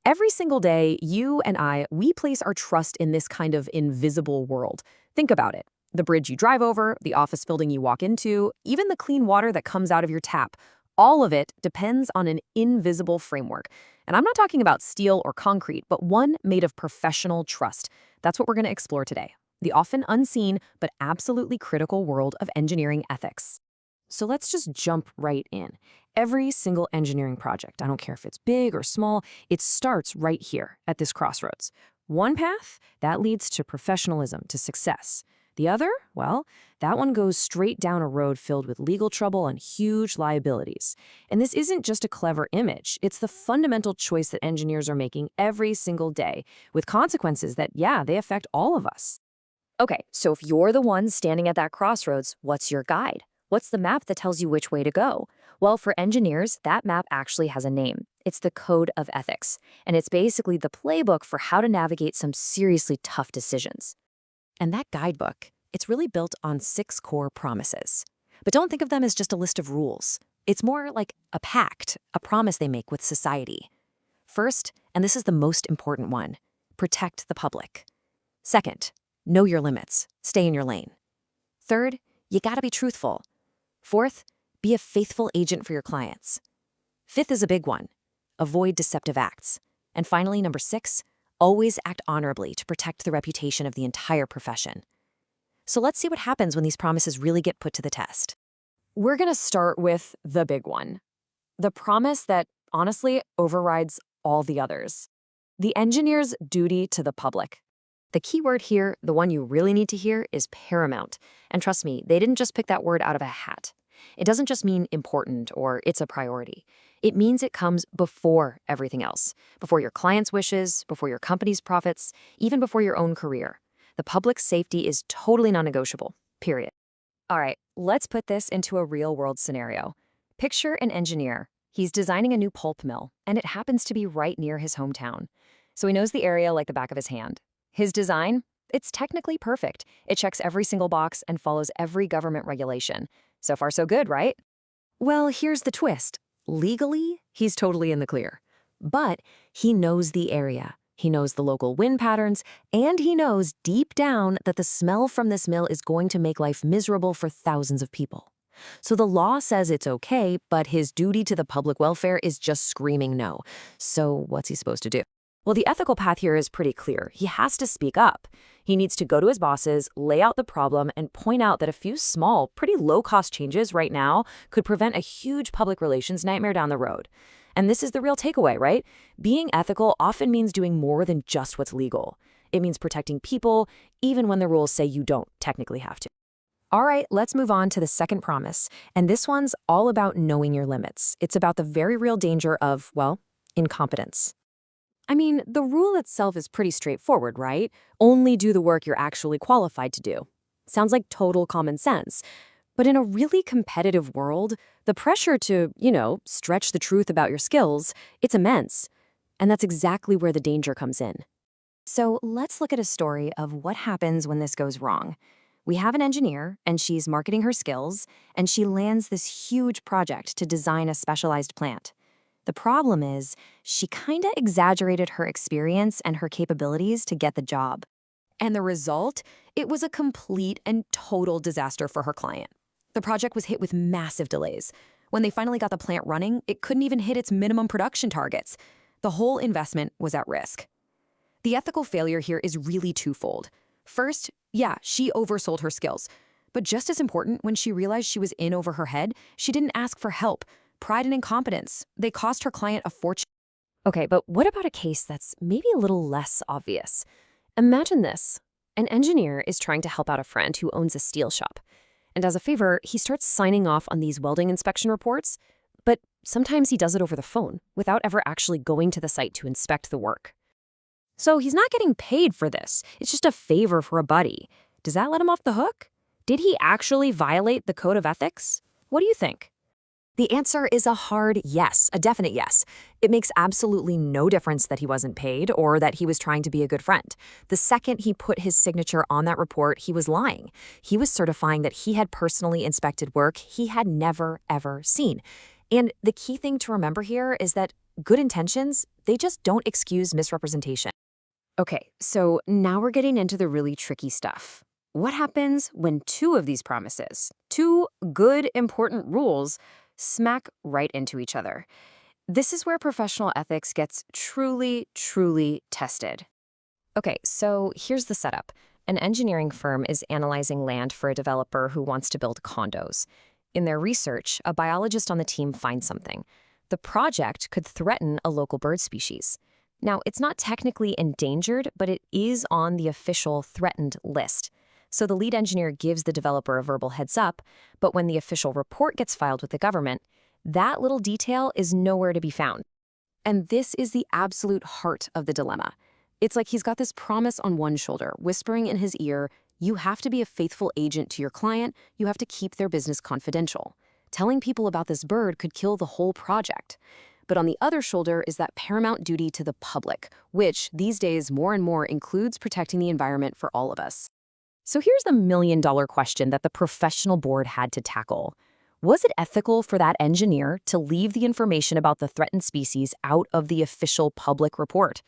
Every single day, you and we place our trust in this kind of invisible world. Think about it. The bridge you drive over, the office building you walk into, even the clean water that comes out of your tap. All of it depends on an invisible framework. And I'm not talking about steel or concrete, but one made of professional trust. That's what we're going to explore today. The often unseen, but absolutely critical world of engineering ethics. So let's just jump right in. Every single engineering project, I don't care if it's big or small, it starts right here at this crossroads. One path, that leads to professionalism, to success. The other, well, that one goes straight down a road filled with legal trouble and huge liabilities. And this isn't just a clever image, it's the fundamental choice that engineers are making every single day, with consequences that, yeah, they affect all of us. Okay, so if you're the one standing at that crossroads, what's your guide? What's the map that tells you which way to go? Well, for engineers, that map actually has a name. It's the Code of Ethics, and it's basically the playbook for how to navigate some seriously tough decisions. And that guidebook, it's really built on 6 core promises. But don't think of them as just a list of rules. It's more like a pact, a promise they make with society. First, and this is the most important one, protect the public. Second, know your limits, stay in your lane. Third, you gotta be truthful. Fourth, be a faithful agent for your clients. Fifth is a big one, avoid deceptive acts. And finally, number 6, always act honorably to protect the reputation of the entire profession. So let's see what happens when these promises really get put to the test. We're gonna start with the big one, the promise that honestly overrides all the others. The engineer's duty to the public. The key word here, the one you really need to hear, is paramount. And trust me, they didn't just pick that word out of a hat. It doesn't just mean important or it's a priority. It means it comes before everything else, before your client's wishes, before your company's profits, even before your own career. The public's safety is totally non-negotiable, period. All right, let's put this into a real-world scenario. Picture an engineer. He's designing a new pulp mill, and it happens to be right near his hometown. So he knows the area like the back of his hand. His design? It's technically perfect. It checks every single box and follows every government regulation. So far, so good, right? Well, here's the twist. Legally, he's totally in the clear. But he knows the area. He knows the local wind patterns, and he knows deep down that the smell from this mill is going to make life miserable for thousands of people. So the law says it's okay, but his duty to the public welfare is just screaming no. So what's he supposed to do? Well, the ethical path here is pretty clear. He has to speak up. He needs to go to his bosses, lay out the problem, and point out that a few small, pretty low-cost changes right now could prevent a huge public relations nightmare down the road. And this is the real takeaway, right? Being ethical often means doing more than just what's legal. It means protecting people, even when the rules say you don't technically have to. All right, let's move on to the second promise. And this one's all about knowing your limits. It's about the very real danger of, well, incompetence. I mean, the rule itself is pretty straightforward, right? Only do the work you're actually qualified to do. Sounds like total common sense. But in a really competitive world, the pressure to, stretch the truth about your skills, it's immense. And that's exactly where the danger comes in. So let's look at a story of what happens when this goes wrong. We have an engineer, and she's marketing her skills, and she lands this huge project to design a specialized plant. The problem is, she kinda exaggerated her experience and her capabilities to get the job. And the result? It was a complete and total disaster for her client. The project was hit with massive delays. When they finally got the plant running, it couldn't even hit its minimum production targets. The whole investment was at risk. The ethical failure here is really twofold. First, yeah, she oversold her skills. But just as important, when she realized she was in over her head, she didn't ask for help. Pride and incompetence, they cost her client a fortune. Okay, but what about a case that's maybe a little less obvious? Imagine this. An engineer is trying to help out a friend who owns a steel shop. And as a favor, he starts signing off on these welding inspection reports, but sometimes he does it over the phone without ever actually going to the site to inspect the work. So he's not getting paid for this. It's just a favor for a buddy. Does that let him off the hook? Did he actually violate the code of ethics? What do you think? The answer is a hard yes, a definite yes. It makes absolutely no difference that he wasn't paid or that he was trying to be a good friend. The second he put his signature on that report, he was lying. He was certifying that he had personally inspected work he had never, ever seen. And the key thing to remember here is that good intentions, they just don't excuse misrepresentation. Okay, so now we're getting into the really tricky stuff. What happens when two of these promises, two good, important rules, smack right into each other? This is where professional ethics gets truly, truly tested. Okay, so here's the setup. An engineering firm is analyzing land for a developer who wants to build condos. In their research, a biologist on the team finds something. The project could threaten a local bird species. Now, it's not technically endangered, but it is on the official threatened list. So the lead engineer gives the developer a verbal heads up, but when the official report gets filed with the government, that little detail is nowhere to be found. And this is the absolute heart of the dilemma. It's like he's got this promise on one shoulder, whispering in his ear, you have to be a faithful agent to your client, you have to keep their business confidential. Telling people about this bird could kill the whole project. But on the other shoulder is that paramount duty to the public, which, these days, more and more includes protecting the environment for all of us. So here's the million-dollar question that the professional board had to tackle. Was it ethical for that engineer to leave the information about the threatened species out of the official public report?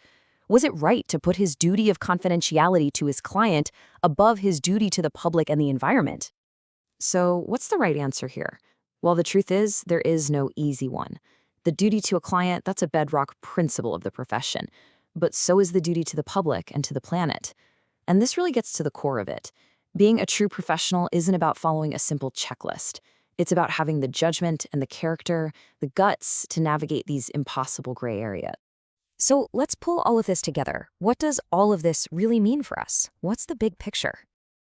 Was it right to put his duty of confidentiality to his client above his duty to the public and the environment? So what's the right answer here? Well, the truth is, there is no easy one. The duty to a client, that's a bedrock principle of the profession. But so is the duty to the public and to the planet. And this really gets to the core of it. Being a true professional isn't about following a simple checklist. It's about having the judgment and the character, the guts to navigate these impossible gray areas. So let's pull all of this together. What does all of this really mean for us? What's the big picture?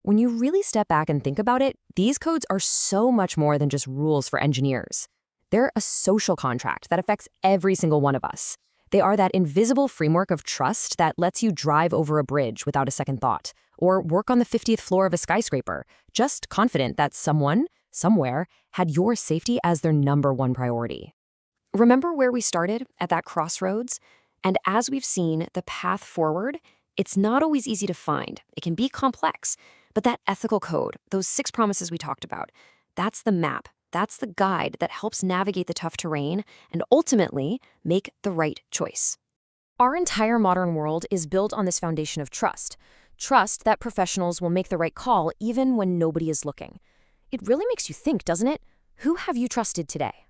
When you really step back and think about it, these codes are so much more than just rules for engineers. They're a social contract that affects every single one of us. They are that invisible framework of trust that lets you drive over a bridge without a second thought, or work on the 50th floor of a skyscraper, just confident that someone, somewhere, had your safety as their number one priority. Remember where we started, at that crossroads? And as we've seen, the path forward, it's not always easy to find. It can be complex. But that ethical code, those 6 promises we talked about, that's the map. That's the guide that helps navigate the tough terrain and ultimately make the right choice. Our entire modern world is built on this foundation of trust. Trust that professionals will make the right call even when nobody is looking. It really makes you think, doesn't it? Who have you trusted today?